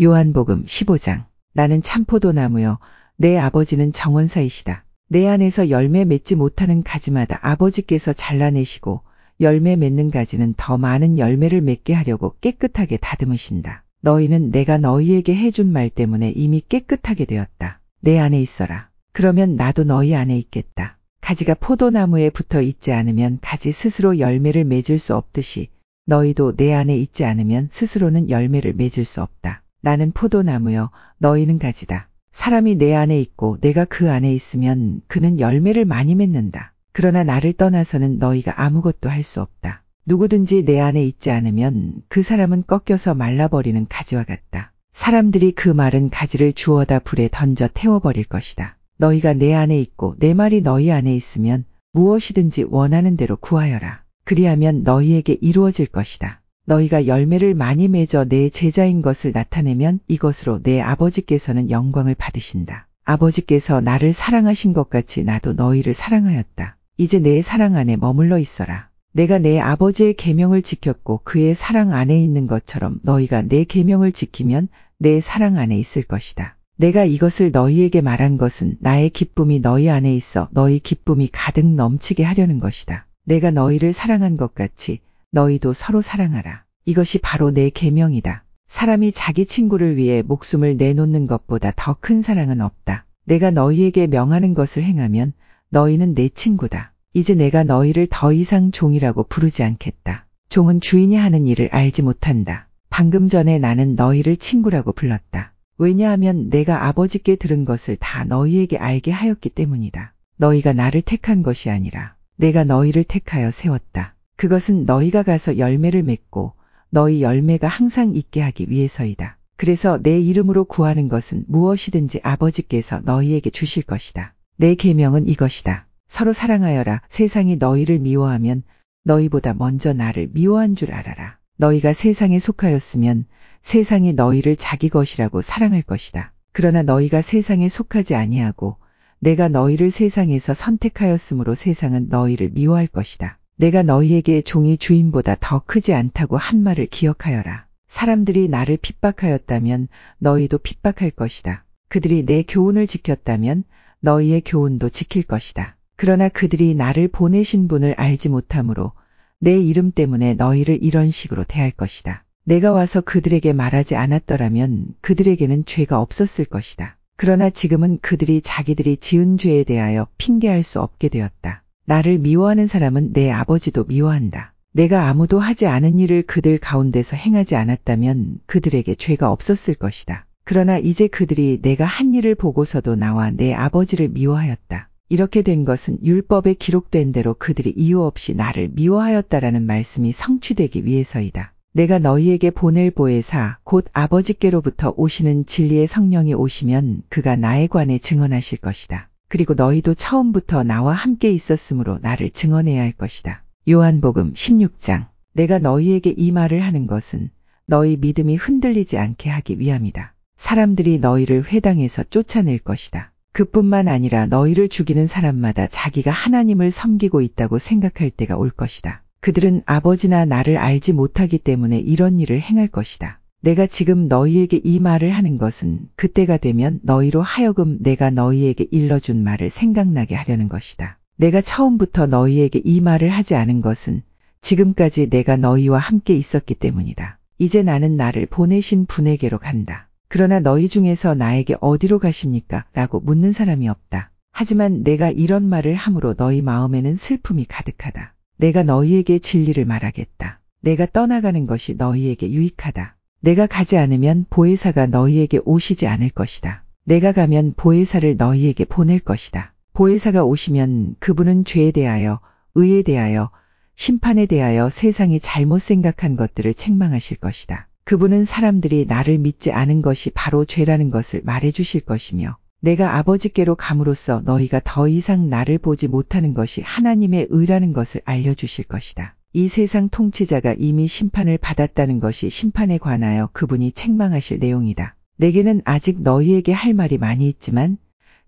요한복음 15장. 나는 참포도나무요 내 아버지는 정원사이시다. 내 안에서 열매 맺지 못하는 가지마다 아버지께서 잘라내시고 열매 맺는 가지는 더 많은 열매를 맺게 하려고 깨끗하게 다듬으신다. 너희는 내가 너희에게 해준 말 때문에 이미 깨끗하게 되었다. 내 안에 있어라. 그러면 나도 너희 안에 있겠다. 가지가 포도나무에 붙어 있지 않으면 가지 스스로 열매를 맺을 수 없듯이 너희도 내 안에 있지 않으면 스스로는 열매를 맺을 수 없다. 나는 포도나무요 너희는 가지다. 사람이 내 안에 있고 내가 그 안에 있으면 그는 열매를 많이 맺는다. 그러나 나를 떠나서는 너희가 아무것도 할 수 없다. 누구든지 내 안에 있지 않으면 그 사람은 꺾여서 말라버리는 가지와 같다. 사람들이 그 마른 가지를 주워다 불에 던져 태워버릴 것이다. 너희가 내 안에 있고 내 말이 너희 안에 있으면 무엇이든지 원하는 대로 구하여라. 그리하면 너희에게 이루어질 것이다. 너희가 열매를 많이 맺어 내 제자인 것을 나타내면 이것으로 내 아버지께서는 영광을 받으신다. 아버지께서 나를 사랑하신 것 같이 나도 너희를 사랑하였다. 이제 내 사랑 안에 머물러 있어라. 내가 내 아버지의 계명을 지켰고 그의 사랑 안에 있는 것처럼 너희가 내 계명을 지키면 내 사랑 안에 있을 것이다. 내가 이것을 너희에게 말한 것은 나의 기쁨이 너희 안에 있어 너희 기쁨이 가득 넘치게 하려는 것이다. 내가 너희를 사랑한 것 같이 너희도 서로 사랑하라. 이것이 바로 내 계명이다. 사람이 자기 친구를 위해 목숨을 내놓는 것보다 더 큰 사랑은 없다. 내가 너희에게 명하는 것을 행하면 너희는 내 친구다. 이제 내가 너희를 더 이상 종이라고 부르지 않겠다. 종은 주인이 하는 일을 알지 못한다. 방금 전에 나는 너희를 친구라고 불렀다. 왜냐하면 내가 아버지께 들은 것을 다 너희에게 알게 하였기 때문이다. 너희가 나를 택한 것이 아니라 내가 너희를 택하여 세웠다. 그것은 너희가 가서 열매를 맺고 너희 열매가 항상 있게 하기 위해서이다. 그래서 내 이름으로 구하는 것은 무엇이든지 아버지께서 너희에게 주실 것이다. 내 계명은 이것이다. 서로 사랑하여라. 세상이 너희를 미워하면 너희보다 먼저 나를 미워한 줄 알아라. 너희가 세상에 속하였으면 세상이 너희를 자기 것이라고 사랑할 것이다. 그러나 너희가 세상에 속하지 아니하고 내가 너희를 세상에서 선택하였으므로 세상은 너희를 미워할 것이다. 내가 너희에게 종이 주인보다 더 크지 않다고 한 말을 기억하여라. 사람들이 나를 핍박하였다면 너희도 핍박할 것이다. 그들이 내 교훈을 지켰다면 너희의 교훈도 지킬 것이다. 그러나 그들이 나를 보내신 분을 알지 못하므로 내 이름 때문에 너희를 이런 식으로 대할 것이다. 내가 와서 그들에게 말하지 않았더라면 그들에게는 죄가 없었을 것이다. 그러나 지금은 그들이 자기들이 지은 죄에 대하여 핑계할 수 없게 되었다. 나를 미워하는 사람은 내 아버지도 미워한다. 내가 아무도 하지 않은 일을 그들 가운데서 행하지 않았다면 그들에게 죄가 없었을 것이다. 그러나 이제 그들이 내가 한 일을 보고서도 나와 내 아버지를 미워하였다. 이렇게 된 것은 율법에 기록된 대로 그들이 이유 없이 나를 미워하였다라는 말씀이 성취되기 위해서이다. 내가 너희에게 보낼 보혜사 곧 아버지께로부터 오시는 진리의 성령이 오시면 그가 나에 관해 증언하실 것이다. 그리고 너희도 처음부터 나와 함께 있었으므로 나를 증언해야 할 것이다. 요한복음 16장. 내가 너희에게 이 말을 하는 것은 너희 믿음이 흔들리지 않게 하기 위함이다. 사람들이 너희를 회당에서 쫓아낼 것이다. 그뿐만 아니라 너희를 죽이는 사람마다 자기가 하나님을 섬기고 있다고 생각할 때가 올 것이다. 그들은 아버지나 나를 알지 못하기 때문에 이런 일을 행할 것이다. 내가 지금 너희에게 이 말을 하는 것은 그때가 되면 너희로 하여금 내가 너희에게 일러준 말을 생각나게 하려는 것이다. 내가 처음부터 너희에게 이 말을 하지 않은 것은 지금까지 내가 너희와 함께 있었기 때문이다. 이제 나는 나를 보내신 분에게로 간다. 그러나 너희 중에서 나에게 어디로 가십니까? 라고 묻는 사람이 없다. 하지만 내가 이런 말을 함으로 너희 마음에는 슬픔이 가득하다. 내가 너희에게 진리를 말하겠다. 내가 떠나가는 것이 너희에게 유익하다. 내가 가지 않으면 보혜사가 너희에게 오시지 않을 것이다. 내가 가면 보혜사를 너희에게 보낼 것이다. 보혜사가 오시면 그분은 죄에 대하여, 의에 대하여, 심판에 대하여 세상이 잘못 생각한 것들을 책망하실 것이다. 그분은 사람들이 나를 믿지 않은 것이 바로 죄라는 것을 말해주실 것이며 내가 아버지께로 감으로써 너희가 더 이상 나를 보지 못하는 것이 하나님의 의라는 것을 알려주실 것이다. 이 세상 통치자가 이미 심판을 받았다는 것이 심판에 관하여 그분이 책망하실 내용이다. 내게는 아직 너희에게 할 말이 많이 있지만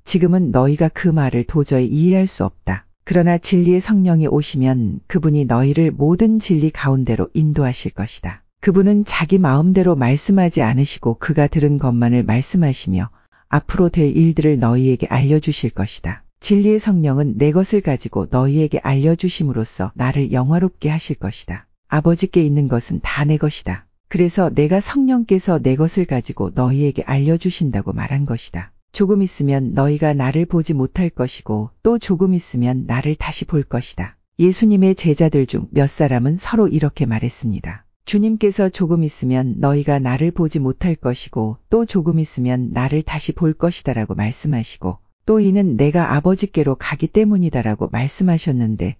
지금은 너희가 그 말을 도저히 이해할 수 없다. 그러나 진리의 성령이 오시면 그분이 너희를 모든 진리 가운데로 인도하실 것이다. 그분은 자기 마음대로 말씀하지 않으시고 그가 들은 것만을 말씀하시며 앞으로 될 일들을 너희에게 알려주실 것이다. 진리의 성령은 내 것을 가지고 너희에게 알려주심으로써 나를 영화롭게 하실 것이다. 아버지께 있는 것은 다 내 것이다. 그래서 내가 성령께서 내 것을 가지고 너희에게 알려주신다고 말한 것이다. 조금 있으면 너희가 나를 보지 못할 것이고 또 조금 있으면 나를 다시 볼 것이다. 예수님의 제자들 중 몇 사람은 서로 이렇게 말했습니다. 주님께서 조금 있으면 너희가 나를 보지 못할 것이고 또 조금 있으면 나를 다시 볼 것이다라고 말씀하시고 또 이는 내가 아버지께로 가기 때문이다라고 말씀하셨는데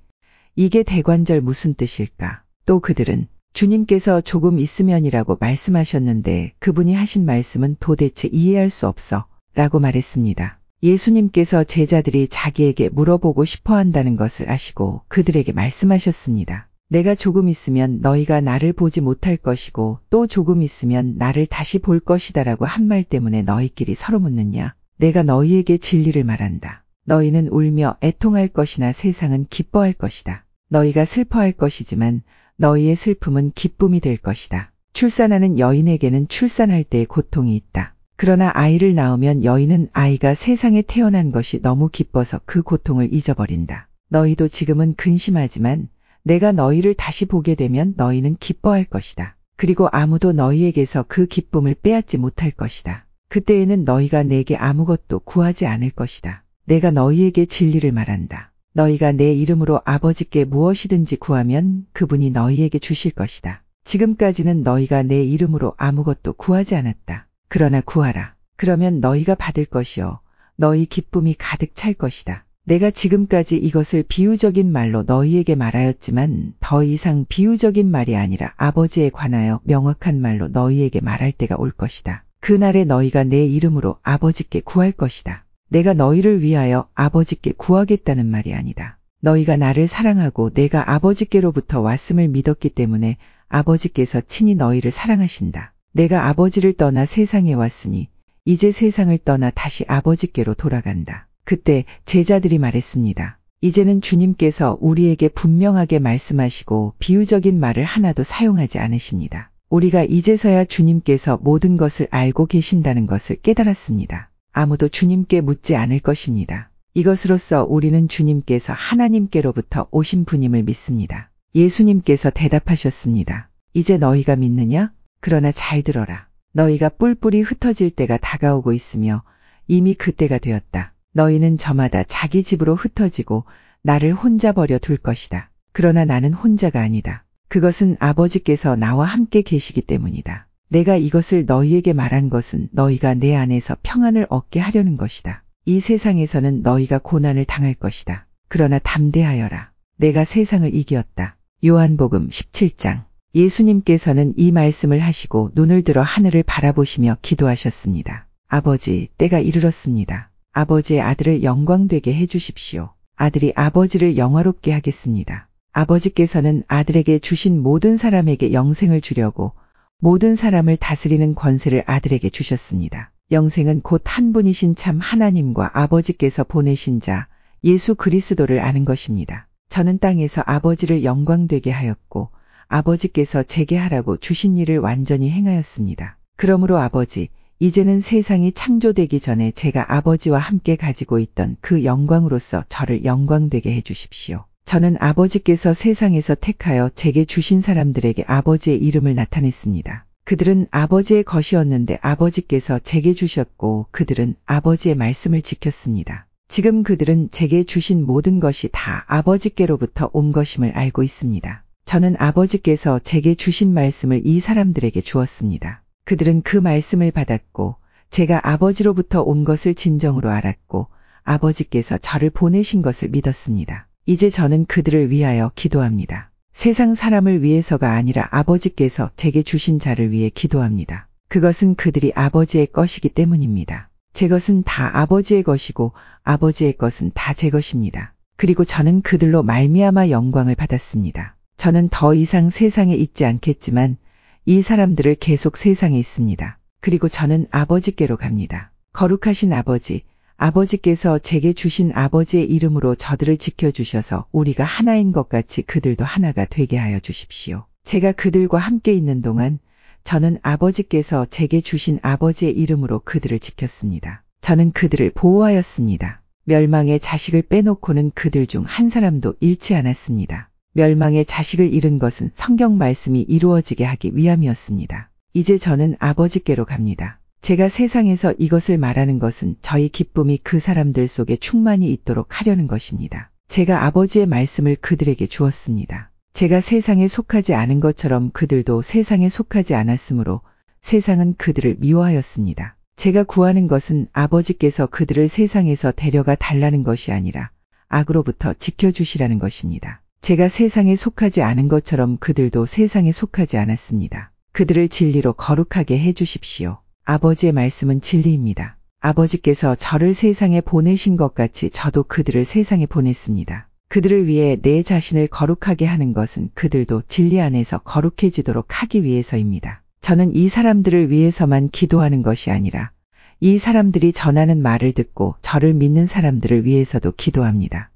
이게 대관절 무슨 뜻일까? 또 그들은 주님께서 조금 있으면이라고 말씀하셨는데 그분이 하신 말씀은 도대체 이해할 수 없어 라고 말했습니다. 예수님께서 제자들이 자기에게 물어보고 싶어 한다는 것을 아시고 그들에게 말씀하셨습니다. 내가 조금 있으면 너희가 나를 보지 못할 것이고 또 조금 있으면 나를 다시 볼 것이다라고 한 말 때문에 너희끼리 서로 묻느냐? 내가 너희에게 진리를 말한다. 너희는 울며 애통할 것이나 세상은 기뻐할 것이다. 너희가 슬퍼할 것이지만 너희의 슬픔은 기쁨이 될 것이다. 출산하는 여인에게는 출산할 때의 고통이 있다. 그러나 아이를 낳으면 여인은 아이가 세상에 태어난 것이 너무 기뻐서 그 고통을 잊어버린다. 너희도 지금은 근심하지만 내가 너희를 다시 보게 되면 너희는 기뻐할 것이다. 그리고 아무도 너희에게서 그 기쁨을 빼앗지 못할 것이다. 그때에는 너희가 내게 아무것도 구하지 않을 것이다. 내가 너희에게 진리를 말한다. 너희가 내 이름으로 아버지께 무엇이든지 구하면 그분이 너희에게 주실 것이다. 지금까지는 너희가 내 이름으로 아무것도 구하지 않았다. 그러나 구하라. 그러면 너희가 받을 것이요. 너희 기쁨이 가득 찰 것이다. 내가 지금까지 이것을 비유적인 말로 너희에게 말하였지만 더 이상 비유적인 말이 아니라 아버지에 관하여 명확한 말로 너희에게 말할 때가 올 것이다. 그날에 너희가 내 이름으로 아버지께 구할 것이다. 내가 너희를 위하여 아버지께 구하겠다는 말이 아니다. 너희가 나를 사랑하고 내가 아버지께로부터 왔음을 믿었기 때문에 아버지께서 친히 너희를 사랑하신다. 내가 아버지를 떠나 세상에 왔으니 이제 세상을 떠나 다시 아버지께로 돌아간다. 그때 제자들이 말했습니다. 이제는 주님께서 우리에게 분명하게 말씀하시고 비유적인 말을 하나도 사용하지 않으십니다. 우리가 이제서야 주님께서 모든 것을 알고 계신다는 것을 깨달았습니다. 아무도 주님께 묻지 않을 것입니다. 이것으로써 우리는 주님께서 하나님께로부터 오신 분임을 믿습니다. 예수님께서 대답하셨습니다. 이제 너희가 믿느냐? 그러나 잘 들어라. 너희가 뿔뿔이 흩어질 때가 다가오고 있으며 이미 그때가 되었다. 너희는 저마다 자기 집으로 흩어지고 나를 혼자 버려 둘 것이다. 그러나 나는 혼자가 아니다. 그것은 아버지께서 나와 함께 계시기 때문이다. 내가 이것을 너희에게 말한 것은 너희가 내 안에서 평안을 얻게 하려는 것이다. 이 세상에서는 너희가 고난을 당할 것이다. 그러나 담대하여라. 내가 세상을 이기었다. 요한복음 17장. 예수님께서는 이 말씀을 하시고 눈을 들어 하늘을 바라보시며 기도하셨습니다. 아버지, 때가 이르렀습니다. 아버지의 아들을 영광되게 해주십시오. 아들이 아버지를 영화롭게 하겠습니다. 아버지께서는 아들에게 주신 모든 사람에게 영생을 주려고 모든 사람을 다스리는 권세를 아들에게 주셨습니다. 영생은 곧 한 분이신 참 하나님과 아버지께서 보내신 자 예수 그리스도를 아는 것입니다. 저는 땅에서 아버지를 영광되게 하였고 아버지께서 제게 하라고 주신 일을 완전히 행하였습니다. 그러므로 아버지, 이제는 세상이 창조되기 전에 제가 아버지와 함께 가지고 있던 그 영광으로서 저를 영광되게 해주십시오. 저는 아버지께서 세상에서 택하여 제게 주신 사람들에게 아버지의 이름을 나타냈습니다. 그들은 아버지의 것이었는데 아버지께서 제게 주셨고 그들은 아버지의 말씀을 지켰습니다. 지금 그들은 제게 주신 모든 것이 다 아버지께로부터 온 것임을 알고 있습니다. 저는 아버지께서 제게 주신 말씀을 이 사람들에게 주었습니다. 그들은 그 말씀을 받았고 제가 아버지로부터 온 것을 진정으로 알았고 아버지께서 저를 보내신 것을 믿었습니다. 이제 저는 그들을 위하여 기도합니다. 세상 사람을 위해서가 아니라 아버지께서 제게 주신 자를 위해 기도합니다. 그것은 그들이 아버지의 것이기 때문입니다. 제 것은 다 아버지의 것이고 아버지의 것은 다 제 것입니다. 그리고 저는 그들로 말미암아 영광을 받았습니다. 저는 더 이상 세상에 있지 않겠지만 이 사람들을 계속 세상에 있습니다. 그리고 저는 아버지께로 갑니다. 거룩하신 아버지, 아버지께서 제게 주신 아버지의 이름으로 저들을 지켜주셔서 우리가 하나인 것 같이 그들도 하나가 되게 하여 주십시오. 제가 그들과 함께 있는 동안 저는 아버지께서 제게 주신 아버지의 이름으로 그들을 지켰습니다. 저는 그들을 보호하였습니다. 멸망의 자식을 빼놓고는 그들 중 한 사람도 잃지 않았습니다. 멸망의 자식을 잃은 것은 성경 말씀이 이루어지게 하기 위함이었습니다. 이제 저는 아버지께로 갑니다. 제가 세상에서 이것을 말하는 것은 저희 기쁨이 그 사람들 속에 충만히 있도록 하려는 것입니다. 제가 아버지의 말씀을 그들에게 주었습니다. 제가 세상에 속하지 않은 것처럼 그들도 세상에 속하지 않았으므로 세상은 그들을 미워하였습니다. 제가 구하는 것은 아버지께서 그들을 세상에서 데려가 달라는 것이 아니라 악으로부터 지켜주시라는 것입니다. 제가 세상에 속하지 않은 것처럼 그들도 세상에 속하지 않았습니다. 그들을 진리로 거룩하게 해주십시오. 아버지의 말씀은 진리입니다. 아버지께서 저를 세상에 보내신 것 같이 저도 그들을 세상에 보냈습니다. 그들을 위해 내 자신을 거룩하게 하는 것은 그들도 진리 안에서 거룩해지도록 하기 위해서입니다. 저는 이 사람들을 위해서만 기도하는 것이 아니라 이 사람들이 전하는 말을 듣고 저를 믿는 사람들을 위해서도 기도합니다.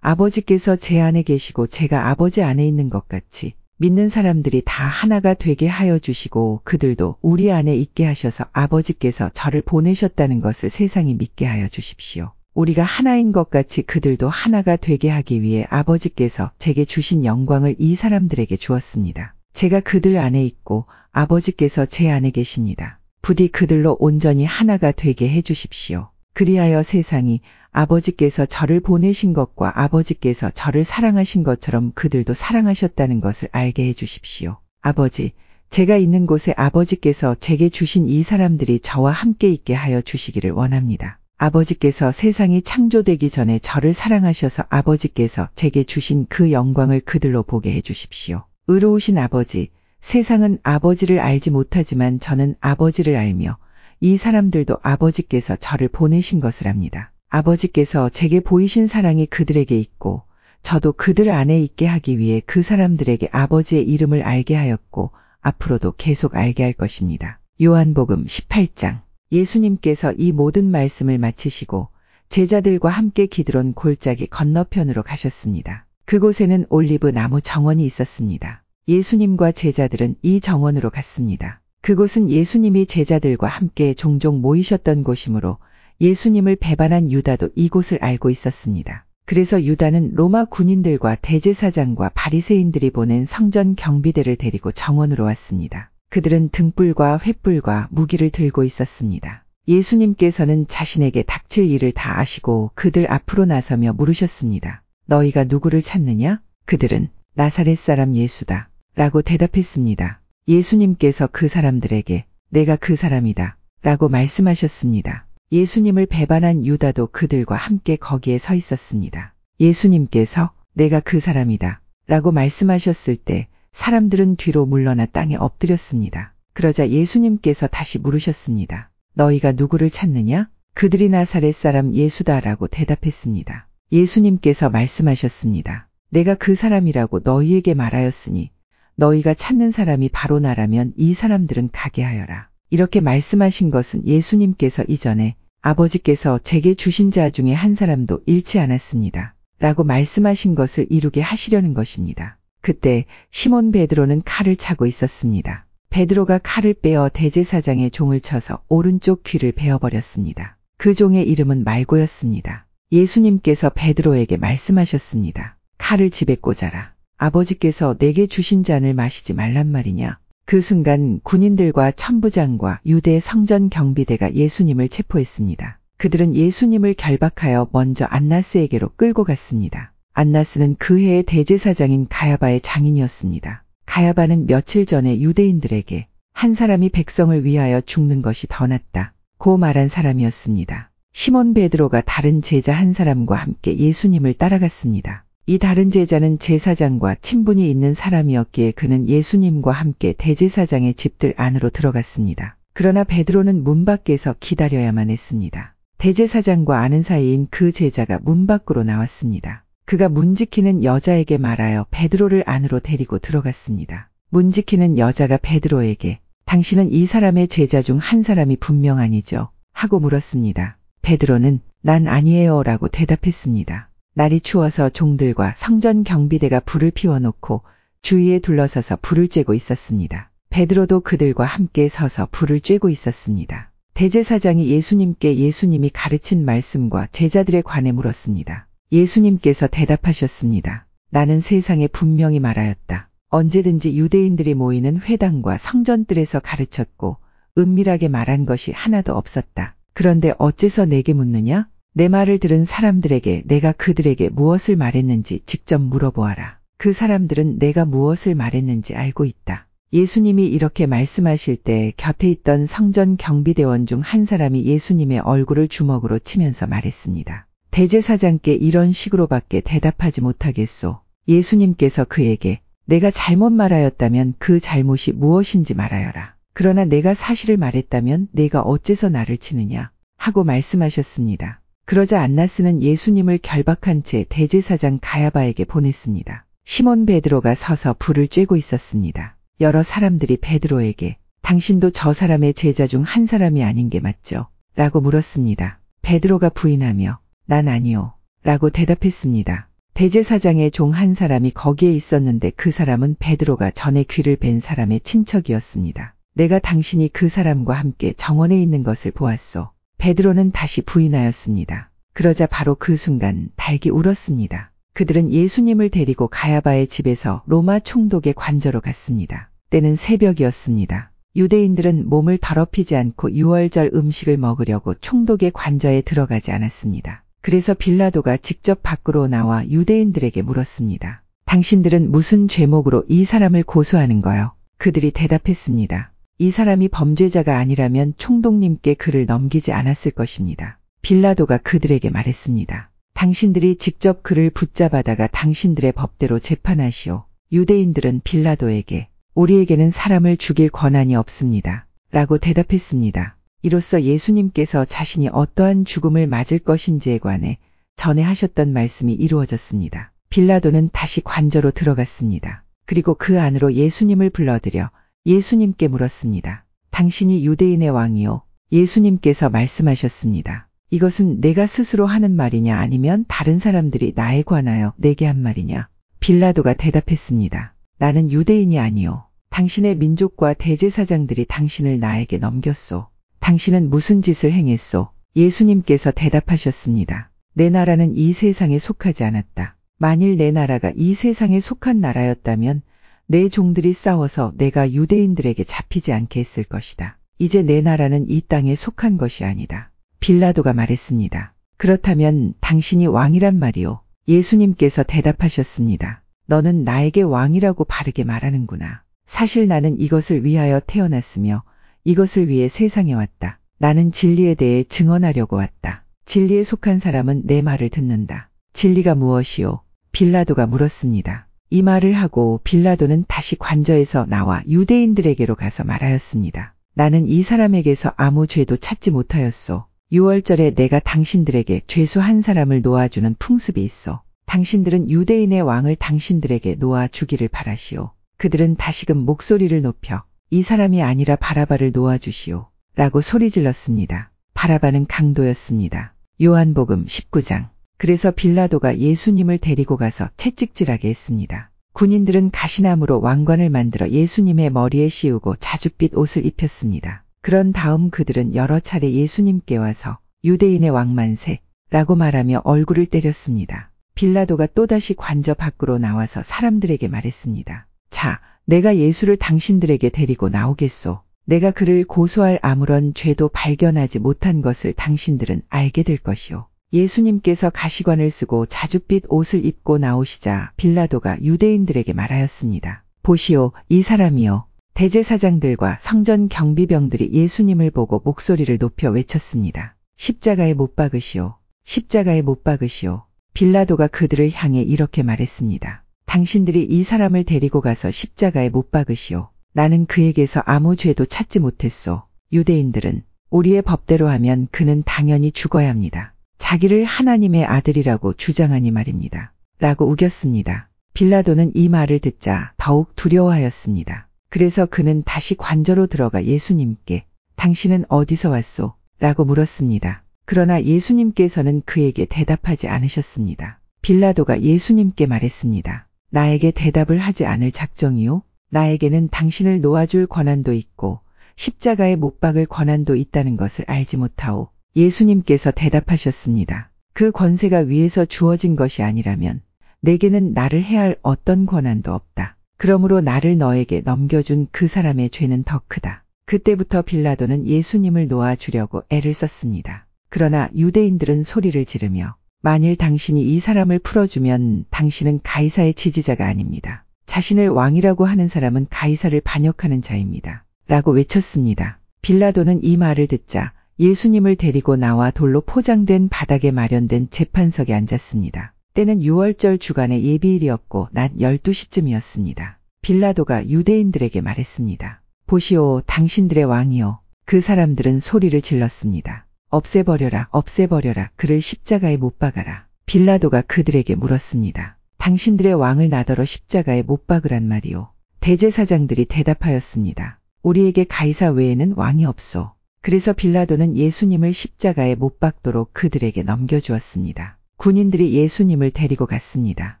아버지께서 제 안에 계시고 제가 아버지 안에 있는 것 같이 믿는 사람들이 다 하나가 되게 하여 주시고 그들도 우리 안에 있게 하셔서 아버지께서 저를 보내셨다는 것을 세상이 믿게 하여 주십시오. 우리가 하나인 것 같이 그들도 하나가 되게 하기 위해 아버지께서 제게 주신 영광을 이 사람들에게 주었습니다. 제가 그들 안에 있고 아버지께서 제 안에 계십니다. 부디 그들로 온전히 하나가 되게 해주십시오. 그리하여 세상이 아버지께서 저를 보내신 것과 아버지께서 저를 사랑하신 것처럼 그들도 사랑하셨다는 것을 알게 해주십시오. 아버지, 제가 있는 곳에 아버지께서 제게 주신 이 사람들이 저와 함께 있게 하여 주시기를 원합니다. 아버지께서 세상이 창조되기 전에 저를 사랑하셔서 아버지께서 제게 주신 그 영광을 그들로 보게 해주십시오. 의로우신 아버지, 세상은 아버지를 알지 못하지만 저는 아버지를 알며 이 사람들도 아버지께서 저를 보내신 것을 압니다. 아버지께서 제게 보이신 사랑이 그들에게 있고 저도 그들 안에 있게 하기 위해 그 사람들에게 아버지의 이름을 알게 하였고 앞으로도 계속 알게 할 것입니다. 요한복음 18장. 예수님께서 이 모든 말씀을 마치시고 제자들과 함께 기드론 골짜기 건너편으로 가셨습니다. 그곳에는 올리브 나무 정원이 있었습니다. 예수님과 제자들은 이 정원으로 갔습니다. 그곳은 예수님이 제자들과 함께 종종 모이셨던 곳이므로 예수님을 배반한 유다도 이곳을 알고 있었습니다. 그래서 유다는 로마 군인들과 대제사장과 바리새인들이 보낸 성전 경비대를 데리고 정원으로 왔습니다. 그들은 등불과 횃불과 무기를 들고 있었습니다. 예수님께서는 자신에게 닥칠 일을 다 아시고 그들 앞으로 나서며 물으셨습니다. 너희가 누구를 찾느냐? 그들은 나사렛 사람 예수다 라고 대답했습니다. 예수님께서 그 사람들에게 내가 그 사람이다 라고 말씀하셨습니다. 예수님을 배반한 유다도 그들과 함께 거기에 서 있었습니다. 예수님께서 내가 그 사람이다 라고 말씀하셨을 때 사람들은 뒤로 물러나 땅에 엎드렸습니다. 그러자 예수님께서 다시 물으셨습니다. 너희가 누구를 찾느냐? 그들이 나사렛 사람 예수다라고 대답했습니다. 예수님께서 말씀하셨습니다. 내가 그 사람이라고 너희에게 말하였으니 너희가 찾는 사람이 바로 나라면 이 사람들은 가게 하여라. 이렇게 말씀하신 것은 예수님께서 이전에 아버지께서 제게 주신 자 중에 한 사람도 잃지 않았습니다. 라고 말씀하신 것을 이루게 하시려는 것입니다. 그때 시몬 베드로는 칼을 차고 있었습니다. 베드로가 칼을 빼어 대제사장의 종을 쳐서 오른쪽 귀를 베어버렸습니다. 그 종의 이름은 말고였습니다. 예수님께서 베드로에게 말씀하셨습니다. 칼을 집에 꽂아라. 아버지께서 내게 주신 잔을 마시지 말란 말이냐. 그 순간 군인들과 천부장과 유대 성전 경비대가 예수님을 체포했습니다. 그들은 예수님을 결박하여 먼저 안나스에게로 끌고 갔습니다. 안나스는 그 해의 대제사장인 가야바의 장인이었습니다. 가야바는 며칠 전에 유대인들에게 한 사람이 백성을 위하여 죽는 것이 더 낫다 고 말한 사람이었습니다. 시몬 베드로가 다른 제자 한 사람과 함께 예수님을 따라갔습니다. 이 다른 제자는 제사장과 친분이 있는 사람이었기에 그는 예수님과 함께 대제사장의 집들 안으로 들어갔습니다. 그러나 베드로는 문 밖에서 기다려야만 했습니다. 대제사장과 아는 사이인 그 제자가 문 밖으로 나왔습니다. 그가 문 지키는 여자에게 말하여 베드로를 안으로 데리고 들어갔습니다. 문 지키는 여자가 베드로에게 당신은 이 사람의 제자 중 한 사람이 분명 아니죠? 하고 물었습니다. 베드로는 난 아니에요 라고 대답했습니다. 날이 추워서 종들과 성전 경비대가 불을 피워놓고 주위에 둘러서서 불을 쬐고 있었습니다. 베드로도 그들과 함께 서서 불을 쬐고 있었습니다. 대제사장이 예수님이 가르친 말씀과 제자들에 관해 물었습니다. 예수님께서 대답하셨습니다. 나는 세상에 분명히 말하였다. 언제든지 유대인들이 모이는 회당과 성전뜰에서 가르쳤고 은밀하게 말한 것이 하나도 없었다. 그런데 어째서 내게 묻느냐? 내 말을 들은 사람들에게 내가 그들에게 무엇을 말했는지 직접 물어보아라. 그 사람들은 내가 무엇을 말했는지 알고 있다. 예수님이 이렇게 말씀하실 때 곁에 있던 성전 경비대원 중 한 사람이 예수님의 얼굴을 주먹으로 치면서 말했습니다. 대제사장께 이런 식으로밖에 대답하지 못하겠소. 예수님께서 그에게 내가 잘못 말하였다면 그 잘못이 무엇인지 말하여라. 그러나 내가 사실을 말했다면 내가 어째서 나를 치느냐 하고 말씀하셨습니다. 그러자 안나스는 예수님을 결박한 채 대제사장 가야바에게 보냈습니다. 시몬 베드로가 서서 불을 쬐고 있었습니다. 여러 사람들이 베드로에게 당신도 저 사람의 제자 중 한 사람이 아닌 게 맞죠? 라고 물었습니다. 베드로가 부인하며 난 아니요 라고 대답했습니다. 대제사장의 종 한 사람이 거기에 있었는데 그 사람은 베드로가 전에 귀를 벤 사람의 친척이었습니다. 내가 당신이 그 사람과 함께 정원에 있는 것을 보았소. 베드로는 다시 부인하였습니다. 그러자 바로 그 순간 닭이 울었습니다. 그들은 예수님을 데리고 가야바의 집에서 로마 총독의 관저로 갔습니다. 때는 새벽이었습니다. 유대인들은 몸을 더럽히지 않고 유월절 음식을 먹으려고 총독의 관저에 들어가지 않았습니다. 그래서 빌라도가 직접 밖으로 나와 유대인들에게 물었습니다. 당신들은 무슨 죄목으로 이 사람을 고소하는 거요? 그들이 대답했습니다. 이 사람이 범죄자가 아니라면 총독님께 그를 넘기지 않았을 것입니다. 빌라도가 그들에게 말했습니다. 당신들이 직접 그를 붙잡아다가 당신들의 법대로 재판하시오. 유대인들은 빌라도에게 우리에게는 사람을 죽일 권한이 없습니다. 라고 대답했습니다. 이로써 예수님께서 자신이 어떠한 죽음을 맞을 것인지에 관해 전에 하셨던 말씀이 이루어졌습니다. 빌라도는 다시 관저로 들어갔습니다. 그리고 그 안으로 예수님을 불러들여 예수님께 물었습니다. 당신이 유대인의 왕이요? 예수님께서 말씀하셨습니다. 이것은 내가 스스로 하는 말이냐 아니면 다른 사람들이 나에 관하여 내게 한 말이냐? 빌라도가 대답했습니다. 나는 유대인이 아니요. 당신의 민족과 대제사장들이 당신을 나에게 넘겼소. 당신은 무슨 짓을 행했소? 예수님께서 대답하셨습니다. 내 나라는 이 세상에 속하지 않았다. 만일 내 나라가 이 세상에 속한 나라였다면 내 종들이 싸워서 내가 유대인들에게 잡히지 않게 했을 것이다. 이제 내 나라는 이 땅에 속한 것이 아니다. 빌라도가 말했습니다. 그렇다면 당신이 왕이란 말이오? 예수님께서 대답하셨습니다. 너는 나에게 왕이라고 바르게 말하는구나. 사실 나는 이것을 위하여 태어났으며 이것을 위해 세상에 왔다. 나는 진리에 대해 증언하려고 왔다. 진리에 속한 사람은 내 말을 듣는다. 진리가 무엇이오? 빌라도가 물었습니다. 이 말을 하고 빌라도는 다시 관저에서 나와 유대인들에게로 가서 말하였습니다. 나는 이 사람에게서 아무 죄도 찾지 못하였소. 유월절에 내가 당신들에게 죄수 한 사람을 놓아주는 풍습이 있어. 당신들은 유대인의 왕을 당신들에게 놓아 주기를 바라시오. 그들은 다시금 목소리를 높여 이 사람이 아니라 바라바를 놓아주시오. 라고 소리질렀습니다. 바라바는 강도였습니다. 요한복음 19장. 그래서 빌라도가 예수님을 데리고 가서 채찍질하게 했습니다. 군인들은 가시나무로 왕관을 만들어 예수님의 머리에 씌우고 자줏빛 옷을 입혔습니다. 그런 다음 그들은 여러 차례 예수님께 와서 유대인의 왕 만세 라고 말하며 얼굴을 때렸습니다. 빌라도가 또다시 관저 밖으로 나와서 사람들에게 말했습니다. 자, 내가 예수를 당신들에게 데리고 나오겠소. 내가 그를 고소할 아무런 죄도 발견하지 못한 것을 당신들은 알게 될 것이오. 예수님께서 가시관을 쓰고 자줏빛 옷을 입고 나오시자 빌라도가 유대인들에게 말하였습니다. 보시오, 이 사람이요. 대제사장들과 성전 경비병들이 예수님을 보고 목소리를 높여 외쳤습니다. 십자가에 못 박으시오. 십자가에 못 박으시오. 빌라도가 그들을 향해 이렇게 말했습니다. 당신들이 이 사람을 데리고 가서 십자가에 못 박으시오. 나는 그에게서 아무 죄도 찾지 못했소. 유대인들은 우리의 법대로 하면 그는 당연히 죽어야 합니다. 자기를 하나님의 아들이라고 주장하니 말입니다. 라고 우겼습니다. 빌라도는 이 말을 듣자 더욱 두려워하였습니다. 그래서 그는 다시 관저로 들어가 예수님께 당신은 어디서 왔소? 라고 물었습니다. 그러나 예수님께서는 그에게 대답하지 않으셨습니다. 빌라도가 예수님께 말했습니다. 나에게 대답을 하지 않을 작정이요? 나에게는 당신을 놓아줄 권한도 있고 십자가에 못 박을 권한도 있다는 것을 알지 못하오. 예수님께서 대답하셨습니다. 그 권세가 위에서 주어진 것이 아니라면 내게는 나를 해할 어떤 권한도 없다. 그러므로 나를 너에게 넘겨준 그 사람의 죄는 더 크다. 그때부터 빌라도는 예수님을 놓아주려고 애를 썼습니다. 그러나 유대인들은 소리를 지르며 만일 당신이 이 사람을 풀어주면 당신은 가이사의 지지자가 아닙니다. 자신을 왕이라고 하는 사람은 가이사를 반역하는 자입니다. 라고 외쳤습니다. 빌라도는 이 말을 듣자 예수님을 데리고 나와 돌로 포장된 바닥에 마련된 재판석에 앉았습니다. 때는 6월절 주간의 예비일이었고 낮 12시쯤이었습니다. 빌라도가 유대인들에게 말했습니다. 보시오, 당신들의 왕이요. 그 사람들은 소리를 질렀습니다. 없애버려라, 없애버려라. 그를 십자가에 못 박아라. 빌라도가 그들에게 물었습니다. 당신들의 왕을 나더러 십자가에 못 박으란 말이오. 대제사장들이 대답하였습니다. 우리에게 가이사 외에는 왕이 없소. 그래서 빌라도는 예수님을 십자가에 못 박도록 그들에게 넘겨주었습니다. 군인들이 예수님을 데리고 갔습니다.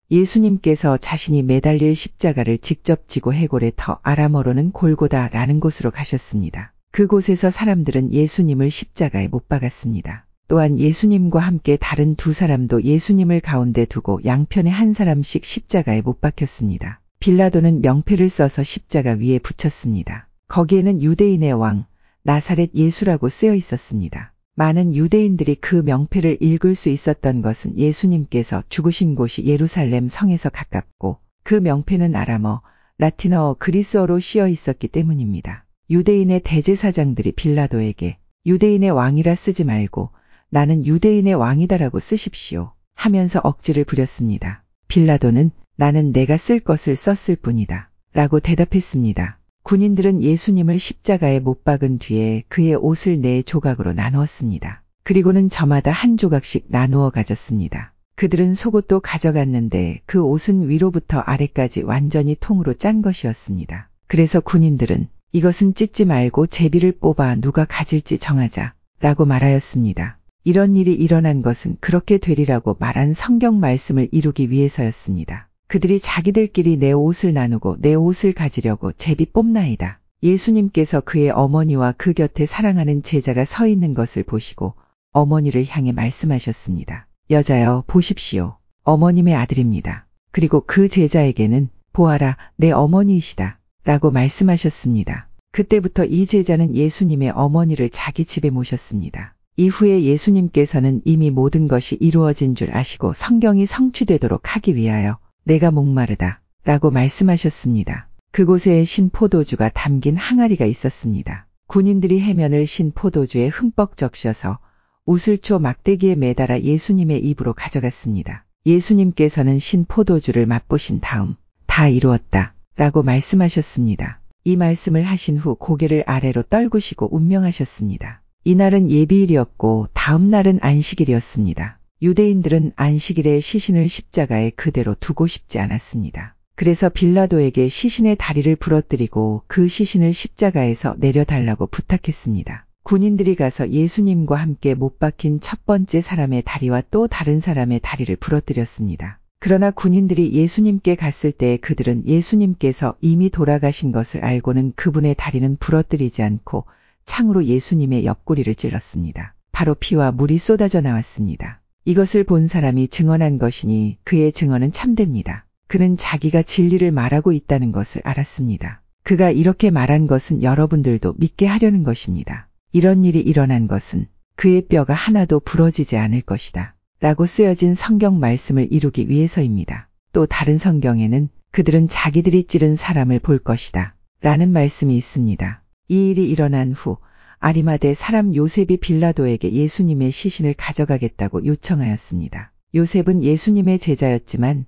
예수님께서 자신이 매달릴 십자가를 직접 지고 해골의 터 아람어로는 골고다라는 곳으로 가셨습니다. 그곳에서 사람들은 예수님을 십자가에 못 박았습니다. 또한 예수님과 함께 다른 두 사람도 예수님을 가운데 두고 양편에 한 사람씩 십자가에 못 박혔습니다. 빌라도는 명패를 써서 십자가 위에 붙였습니다. 거기에는 유대인의 왕, 나사렛 예수라고 쓰여 있었습니다. 많은 유대인들이 그 명패를 읽을 수 있었던 것은 예수님께서 죽으신 곳이 예루살렘 성에서 가깝고 그 명패는 아람어, 라틴어, 그리스어로 씌어 있었기 때문입니다. 유대인의 대제사장들이 빌라도에게 유대인의 왕이라 쓰지 말고 나는 유대인의 왕이다라고 쓰십시오 하면서 억지를 부렸습니다. 빌라도는 나는 내가 쓸 것을 썼을 뿐이다 라고 대답했습니다. 군인들은 예수님을 십자가에 못 박은 뒤에 그의 옷을 4조각으로 나누었습니다. 그리고는 저마다 한 조각씩 나누어 가졌습니다. 그들은 속옷도 가져갔는데 그 옷은 위로부터 아래까지 완전히 통으로 짠 것이었습니다. 그래서 군인들은 이것은 찢지 말고 제비를 뽑아 누가 가질지 정하자 라고 말하였습니다. 이런 일이 일어난 것은 그렇게 되리라고 말한 성경 말씀을 이루기 위해서였습니다. 그들이 자기들끼리 내 옷을 나누고 내 옷을 가지려고 제비 뽑나이다. 예수님께서 그의 어머니와 그 곁에 사랑하는 제자가 서 있는 것을 보시고 어머니를 향해 말씀하셨습니다. 여자여, 보십시오. 어머님의 아들입니다. 그리고 그 제자에게는 보아라, 내 어머니이시다 라고 말씀하셨습니다. 그때부터 이 제자는 예수님의 어머니를 자기 집에 모셨습니다. 이후에 예수님께서는 이미 모든 것이 이루어진 줄 아시고 성경이 성취되도록 하기 위하여 내가 목마르다 라고 말씀하셨습니다. 그곳에 신 포도주가 담긴 항아리가 있었습니다. 군인들이 해면을 신 포도주에 흠뻑 적셔서 우슬초 막대기에 매달아 예수님의 입으로 가져갔습니다. 예수님께서는 신 포도주를 맛보신 다음 다 이루었다 라고 말씀하셨습니다. 이 말씀을 하신 후 고개를 아래로 떨구시고 운명하셨습니다. 이날은 예비일이었고 다음 날은 안식일이었습니다. 유대인들은 안식일에 시신을 십자가에 그대로 두고 싶지 않았습니다. 그래서 빌라도에게 시신의 다리를 부러뜨리고 그 시신을 십자가에서 내려달라고 부탁했습니다. 군인들이 가서 예수님과 함께 못 박힌 첫 번째 사람의 다리와 또 다른 사람의 다리를 부러뜨렸습니다. 그러나 군인들이 예수님께 갔을 때 그들은 예수님께서 이미 돌아가신 것을 알고는 그분의 다리는 부러뜨리지 않고 창으로 예수님의 옆구리를 찔렀습니다. 바로 피와 물이 쏟아져 나왔습니다. 이것을 본 사람이 증언한 것이니 그의 증언은 참됩니다. 그는 자기가 진리를 말하고 있다는 것을 알았습니다. 그가 이렇게 말한 것은 여러분들도 믿게 하려는 것입니다. 이런 일이 일어난 것은 그의 뼈가 하나도 부러지지 않을 것이다 라고 쓰여진 성경 말씀을 이루기 위해서입니다. 또 다른 성경에는 그들은 자기들이 찌른 사람을 볼 것이다 라는 말씀이 있습니다. 이 일이 일어난 후 아리마대 사람 요셉이 빌라도에게 예수님의 시신을 가져가겠다고 요청하였습니다. 요셉은 예수님의 제자였지만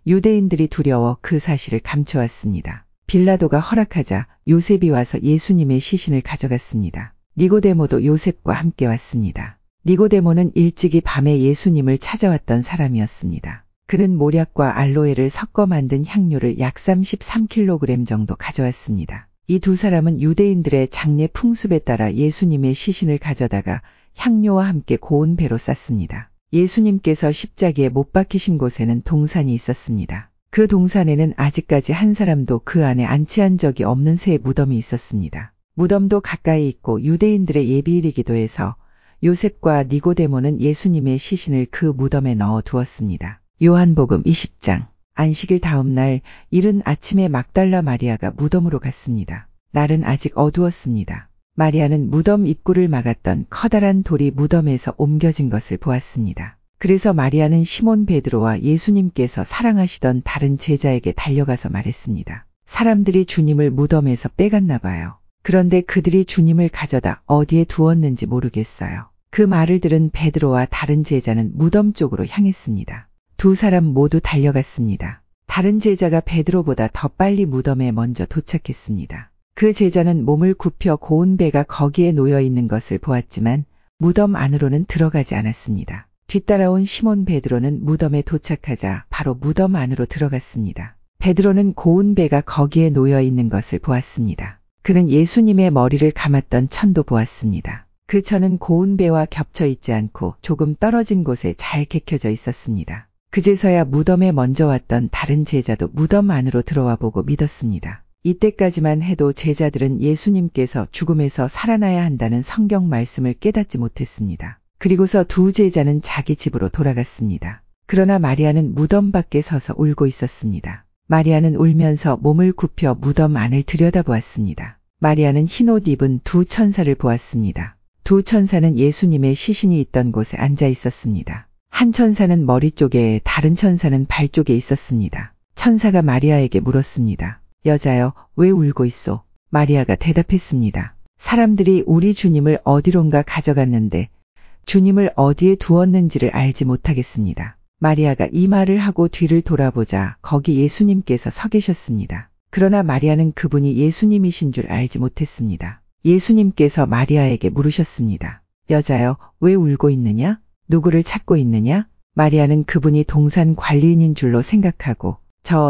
유대인들이 두려워 그 사실을 감춰왔습니다. 빌라도가 허락하자 요셉이 와서 예수님의 시신을 가져갔습니다. 니고데모도 요셉과 함께 왔습니다. 니고데모는 일찍이 밤에 예수님을 찾아왔던 사람이었습니다. 그는 모략과 알로에를 섞어 만든 향료를 약 33kg 정도 가져왔습니다. 이 두 사람은 유대인들의 장례 풍습에 따라 예수님의 시신을 가져다가 향료와 함께 고운 배로 쌌습니다. 예수님께서 십자기에 못 박히신 곳에는 동산이 있었습니다. 그 동산에는 아직까지 한 사람도 그 안에 안치한 적이 없는 새 무덤이 있었습니다. 무덤도 가까이 있고 유대인들의 예비일이기도 해서 요셉과 니고데모는 예수님의 시신을 그 무덤에 넣어 두었습니다. 요한복음 20장. 안식일 다음 날 이른 아침에 막달라 마리아가 무덤으로 갔습니다. 날은 아직 어두웠습니다. 마리아는 무덤 입구를 막았던 커다란 돌이 무덤에서 옮겨진 것을 보았습니다. 그래서 마리아는 시몬 베드로와 예수님께서 사랑하시던 다른 제자에게 달려가서 말했습니다. 사람들이 주님을 무덤에서 빼갔나 봐요. 그런데 그들이 주님을 가져다 어디에 두었는지 모르겠어요. 그 말을 들은 베드로와 다른 제자는 무덤 쪽으로 향했습니다. 두 사람 모두 달려갔습니다. 다른 제자가 베드로보다 더 빨리 무덤에 먼저 도착했습니다. 그 제자는 몸을 굽혀 고운 배가 거기에 놓여 있는 것을 보았지만 무덤 안으로는 들어가지 않았습니다. 뒤따라온 시몬 베드로는 무덤에 도착하자 바로 무덤 안으로 들어갔습니다. 베드로는 고운 배가 거기에 놓여 있는 것을 보았습니다. 그는 예수님의 머리를 감았던 천도 보았습니다. 그 천은 고운 배와 겹쳐 있지 않고 조금 떨어진 곳에 잘 개켜져 있었습니다. 그제서야 무덤에 먼저 왔던 다른 제자도 무덤 안으로 들어와 보고 믿었습니다. 이때까지만 해도 제자들은 예수님께서 죽음에서 살아나야 한다는 성경 말씀을 깨닫지 못했습니다. 그리고서 두 제자는 자기 집으로 돌아갔습니다. 그러나 마리아는 무덤 밖에 서서 울고 있었습니다. 마리아는 울면서 몸을 굽혀 무덤 안을 들여다보았습니다. 마리아는 흰옷 입은 두 천사를 보았습니다. 두 천사는 예수님의 시신이 있던 곳에 앉아 있었습니다. 한 천사는 머리 쪽에 다른 천사는 발 쪽에 있었습니다. 천사가 마리아에게 물었습니다. 여자여, 왜 울고 있소? 마리아가 대답했습니다. 사람들이 우리 주님을 어디론가 가져갔는데 주님을 어디에 두었는지를 알지 못하겠습니다. 마리아가 이 말을 하고 뒤를 돌아보자 거기 예수님께서 서 계셨습니다. 그러나 마리아는 그분이 예수님이신 줄 알지 못했습니다. 예수님께서 마리아에게 물으셨습니다. 여자여, 왜 울고 있느냐? 누구를 찾고 있느냐? 마리아는 그분이 동산 관리인인 줄로 생각하고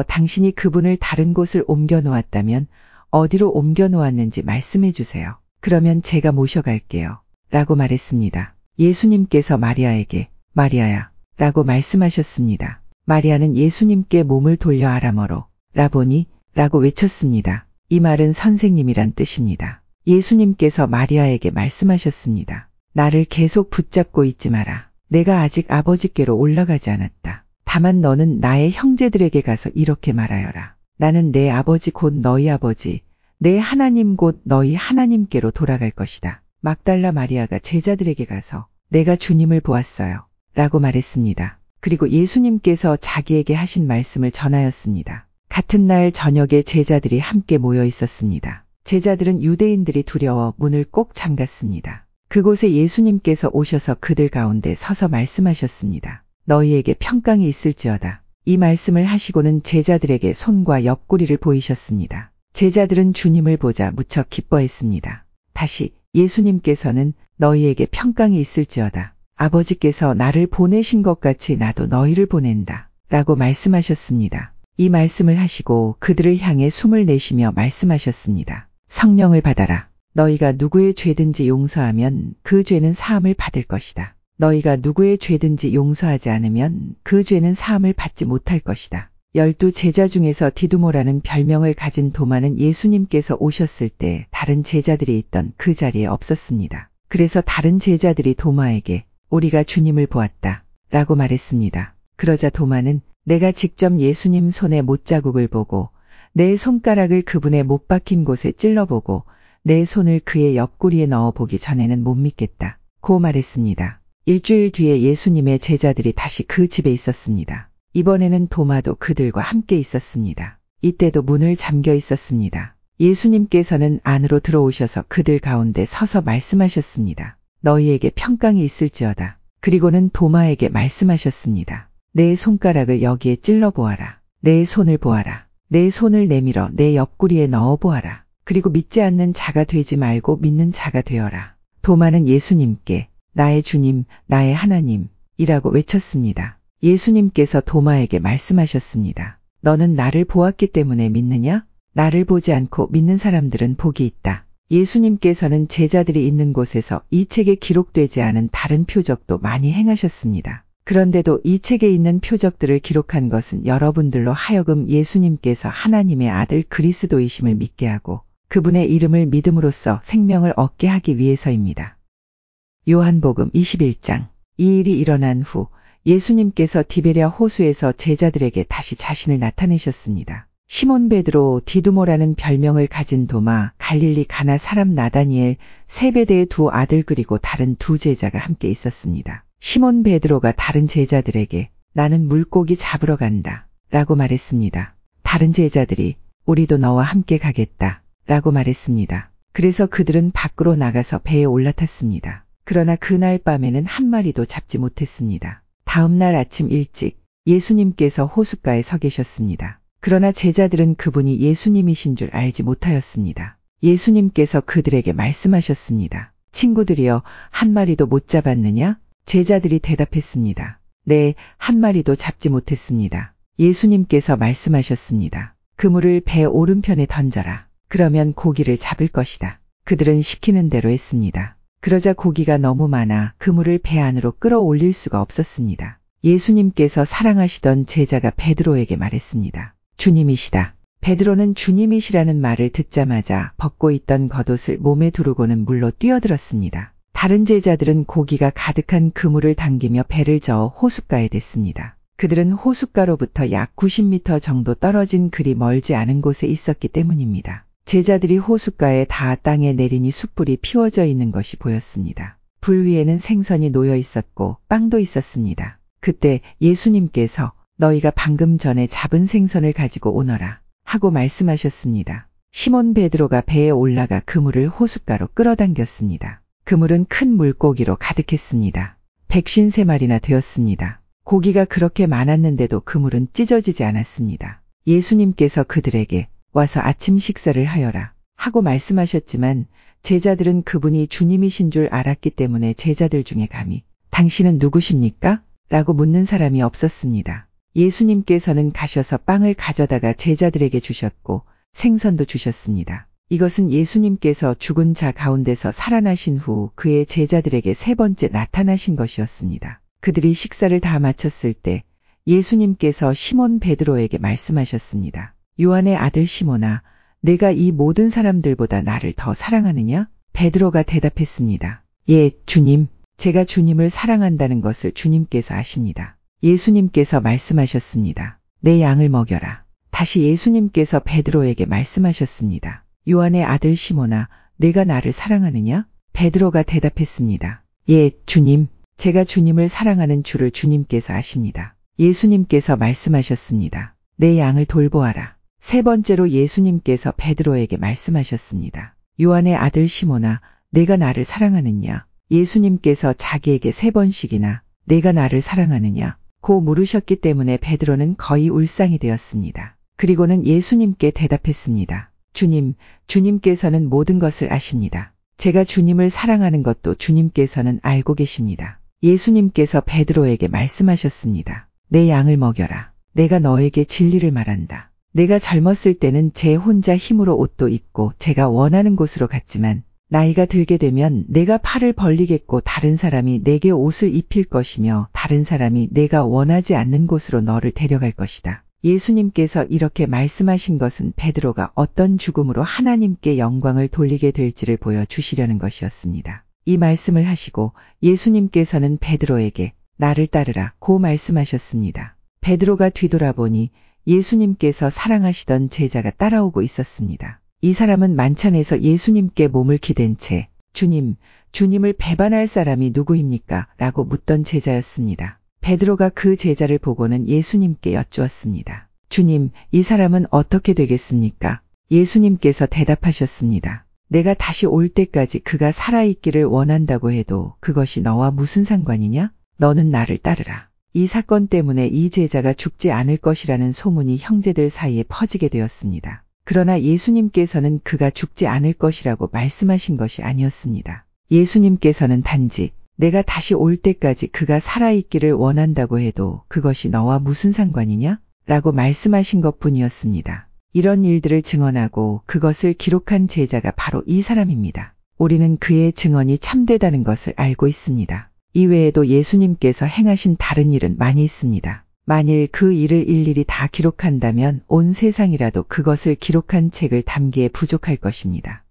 당신이 그분을 다른 곳을 옮겨 놓았다면 어디로 옮겨 놓았는지 말씀해 주세요. 그러면 제가 모셔갈게요. 라고 말했습니다. 예수님께서 마리아에게 마리아야 라고 말씀하셨습니다. 마리아는 예수님께 몸을 돌려 아람어로 라보니 라고 외쳤습니다. 이 말은 선생님이란 뜻입니다. 예수님께서 마리아에게 말씀하셨습니다. 나를 계속 붙잡고 있지 마라. 내가 아직 아버지께로 올라가지 않았다. 다만 너는 나의 형제들에게 가서 이렇게 말하여라. 나는 내 아버지 곧 너희 아버지, 내 하나님 곧 너희 하나님께로 돌아갈 것이다. 막달라 마리아가 제자들에게 가서 내가 주님을 보았어요. 라고 말했습니다. 그리고 예수님께서 자기에게 하신 말씀을 전하였습니다. 같은 날 저녁에 제자들이 함께 모여 있었습니다. 제자들은 유대인들이 두려워 문을 꼭 잠갔습니다. 그곳에 예수님께서 오셔서 그들 가운데 서서 말씀하셨습니다. 너희에게 평강이 있을지어다. 이 말씀을 하시고는 제자들에게 손과 옆구리를 보이셨습니다. 제자들은 주님을 보자 무척 기뻐했습니다. 다시 예수님께서는 너희에게 평강이 있을지어다. 아버지께서 나를 보내신 것 같이 나도 너희를 보낸다. 라고 말씀하셨습니다. 이 말씀을 하시고 그들을 향해 숨을 내쉬며 말씀하셨습니다. 성령을 받아라. 너희가 누구의 죄든지 용서하면 그 죄는 사함을 받을 것이다. 너희가 누구의 죄든지 용서하지 않으면 그 죄는 사함을 받지 못할 것이다. 12 제자 중에서 디두모라는 별명을 가진 도마는 예수님께서 오셨을 때 다른 제자들이 있던 그 자리에 없었습니다. 그래서 다른 제자들이 도마에게 우리가 주님을 보았다 라고 말했습니다. 그러자 도마는 내가 직접 예수님 손에 못자국을 보고 내 손가락을 그분의 못 박힌 곳에 찔러보고 내 손을 그의 옆구리에 넣어보기 전에는 못 믿겠다 고 말했습니다. 일주일 뒤에 예수님의 제자들이 다시 그 집에 있었습니다. 이번에는 도마도 그들과 함께 있었습니다. 이때도 문을 잠겨 있었습니다. 예수님께서는 안으로 들어오셔서 그들 가운데 서서 말씀하셨습니다. 너희에게 평강이 있을지어다. 그리고는 도마에게 말씀하셨습니다. 내 손가락을 여기에 찔러보아라. 내 손을 보아라. 내 손을 내밀어 내 옆구리에 넣어보아라. 그리고 믿지 않는 자가 되지 말고 믿는 자가 되어라. 도마는 예수님께 나의 주님, 나의 하나님 이라고 외쳤습니다. 예수님께서 도마에게 말씀하셨습니다. 너는 나를 보았기 때문에 믿느냐? 나를 보지 않고 믿는 사람들은 복이 있다. 예수님께서는 제자들이 있는 곳에서 이 책에 기록되지 않은 다른 표적도 많이 행하셨습니다. 그런데도 이 책에 있는 표적들을 기록한 것은 여러분들로 하여금 예수님께서 하나님의 아들 그리스도이심을 믿게 하고 그분의 이름을 믿음으로써 생명을 얻게 하기 위해서입니다. 요한복음 21장. 이 일이 일어난 후 예수님께서 디베랴 호수에서 제자들에게 다시 자신을 나타내셨습니다. 시몬 베드로, 디두모라는 별명을 가진 도마, 갈릴리 가나 사람 나다니엘, 세베대의 두 아들 그리고 다른 두 제자가 함께 있었습니다. 시몬 베드로가 다른 제자들에게 나는 물고기 잡으러 간다 라고 말했습니다. 다른 제자들이 우리도 너와 함께 가겠다 라고 말했습니다. 그래서 그들은 밖으로 나가서 배에 올라탔습니다. 그러나 그날 밤에는 한 마리도 잡지 못했습니다. 다음 날 아침 일찍 예수님께서 호숫가에 서 계셨습니다. 그러나 제자들은 그분이 예수님이신 줄 알지 못하였습니다. 예수님께서 그들에게 말씀하셨습니다. 친구들이여, 한 마리도 못 잡았느냐? 제자들이 대답했습니다. 네, 한 마리도 잡지 못했습니다. 예수님께서 말씀하셨습니다. 그물을 배 오른편에 던져라. 그러면 고기를 잡을 것이다. 그들은 시키는 대로 했습니다. 그러자 고기가 너무 많아 그물을 배 안으로 끌어올릴 수가 없었습니다. 예수님께서 사랑하시던 제자가 베드로에게 말했습니다. 주님이시다. 베드로는 주님이시라는 말을 듣자마자 벗고 있던 겉옷을 몸에 두르고는 물로 뛰어들었습니다. 다른 제자들은 고기가 가득한 그물을 당기며 배를 저어 호숫가에 댔습니다. 그들은 호숫가로부터 약 90m 정도 떨어진 그리 멀지 않은 곳에 있었기 때문입니다. 제자들이 호숫가에 닿아 땅에 내리니 숯불이 피워져 있는 것이 보였습니다. 불 위에는 생선이 놓여 있었고 빵도 있었습니다. 그때 예수님께서 너희가 방금 전에 잡은 생선을 가지고 오너라 하고 말씀하셨습니다. 시몬 베드로가 배에 올라가 그물을 호숫가로 끌어당겼습니다. 그물은 큰 물고기로 가득했습니다. 153마리나 되었습니다. 고기가 그렇게 많았는데도 그물은 찢어지지 않았습니다. 예수님께서 그들에게 와서 아침 식사를 하여라 하고 말씀하셨지만 제자들은 그분이 주님이신 줄 알았기 때문에 제자들 중에 감히 당신은 누구십니까? 라고 묻는 사람이 없었습니다. 예수님께서는 가셔서 빵을 가져다가 제자들에게 주셨고 생선도 주셨습니다. 이것은 예수님께서 죽은 자 가운데서 살아나신 후 그의 제자들에게 세 번째 나타나신 것이었습니다. 그들이 식사를 다 마쳤을 때 예수님께서 시몬 베드로에게 말씀하셨습니다. 요한의 아들 시몬아, 내가 이 모든 사람들보다 나를 더 사랑하느냐? 베드로가 대답했습니다. 예, 주님, 제가 주님을 사랑한다는 것을 주님께서 아십니다. 예수님께서 말씀하셨습니다. 내 양을 먹여라. 다시 예수님께서 베드로에게 말씀하셨습니다. 요한의 아들 시몬아, 내가 나를 사랑하느냐? 베드로가 대답했습니다. 예, 주님, 제가 주님을 사랑하는 줄을 주님께서 아십니다. 예수님께서 말씀하셨습니다. 내 양을 돌보아라. 세 번째로 예수님께서 베드로에게 말씀하셨습니다. 요한의 아들 시몬아, 내가 나를 사랑하느냐? 예수님께서 자기에게 세 번씩이나 내가 나를 사랑하느냐? 고 물으셨기 때문에 베드로는 거의 울상이 되었습니다. 그리고는 예수님께 대답했습니다. 주님, 주님께서는 모든 것을 아십니다. 제가 주님을 사랑하는 것도 주님께서는 알고 계십니다. 예수님께서 베드로에게 말씀하셨습니다. 내 양을 먹여라. 내가 너에게 진리를 말한다. 내가 젊었을 때는 제 혼자 힘으로 옷도 입고 제가 원하는 곳으로 갔지만 나이가 들게 되면 내가 팔을 벌리겠고 다른 사람이 내게 옷을 입힐 것이며 다른 사람이 내가 원하지 않는 곳으로 너를 데려갈 것이다. 예수님께서 이렇게 말씀하신 것은 베드로가 어떤 죽음으로 하나님께 영광을 돌리게 될지를 보여주시려는 것이었습니다. 이 말씀을 하시고 예수님께서는 베드로에게 나를 따르라 고 말씀하셨습니다. 베드로가 뒤돌아보니 예수님께서 사랑하시던 제자가 따라오고 있었습니다. 이 사람은 만찬에서 예수님께 몸을 기댄 채 주님을 배반할 사람이 누구입니까? 라고 묻던 제자였습니다. 베드로가 그 제자를 보고는 예수님께 여쭈었습니다. 주님, 이 사람은 어떻게 되겠습니까? 예수님께서 대답하셨습니다. 내가 다시 올 때까지 그가 살아있기를 원한다고 해도 그것이 너와 무슨 상관이냐? 너는 나를 따르라. 이 사건 때문에 이 제자가 죽지 않을 것이라는 소문이 형제들 사이에 퍼지게 되었습니다. 그러나 예수님께서는 그가 죽지 않을 것이라고 말씀하신 것이 아니었습니다. 예수님께서는 단지 내가 다시 올 때까지 그가 살아있기를 원한다고 해도 그것이 너와 무슨 상관이냐? 라고 말씀하신 것뿐이었습니다. 이런 일들을 증언하고 그것을 기록한 제자가 바로 이 사람입니다. 우리는 그의 증언이 참되다는 것을 알고 있습니다. 이외에도 예수님께서 행하신 다른 일은 많이 있습니다. 만일 그 일을 일일이 다 기록한다면 온 세상이라도 그것을 기록한 책을 담기에 부족할 것입니다.